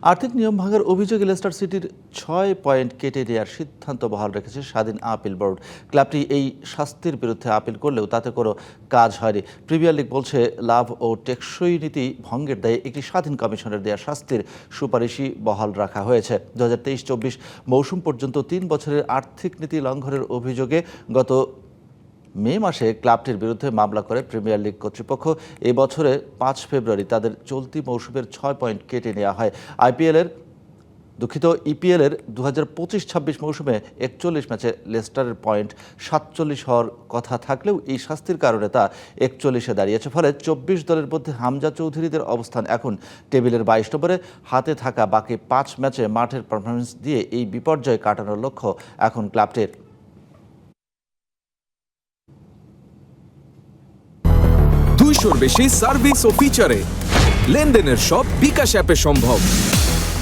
আর্থিক নিয়ম ভাঙার অভিযোগে লেস্টার সিটির ৬ পয়েন্ট কেটে নেওয়ার সিদ্ধান্ত বহাল রেখেছে স্বাধীন আপিল বোর্ড। ক্লাবটি এই শাস্তির বিরুদ্ধে আপিল করলেও তাতে কোনো কাজ হয়নি। প্রিমিয়ার লিগ বলছে, লাভ ও টেকসই নীতি ভঙ্গের দায়ে একটি স্বাধীন কমিশনের দেওয়া শাস্তির সুপারিশই বহাল রাখা হয়েছে। ২০২৩-২৪ মৌসুম পর্যন্ত ৩ বছরের আর্থিক নীতি লঙ্ঘনের অভিযোগে গত মে মাসে ক্লাবটির বিরুদ্ধে মামলা করে প্রিমিয়ার লিগ কর্তৃপক্ষ। এ বছরে ৫ ফেব্রুয়ারি তাদের চলতি মৌসুমের ৬ পয়েন্ট কেটে নেওয়া হয়। ইপিএলের ২০২৫-২৬ মৌসুমে ৪১ ম্যাচে লেস্টারের পয়েন্ট ৪৭ হওয়ার কথা থাকলেও এই শাস্তির কারণে তা ৪১-এ দাঁড়িয়েছে। ফলে ২৪ দলের মধ্যে হামজা চৌধুরীদের অবস্থান এখন টেবিলের ২২ নম্বরে। হাতে থাকা বাকি ৫ ম্যাচে মাঠের পারফরমেন্স দিয়ে এই বিপর্যয় কাটানোর লক্ষ্য এখন ক্লাবটির। 200-র বেশি সার্ভিস ও ফিচারে লেনদেনের সব বিকাশ অ্যাপে সম্ভব।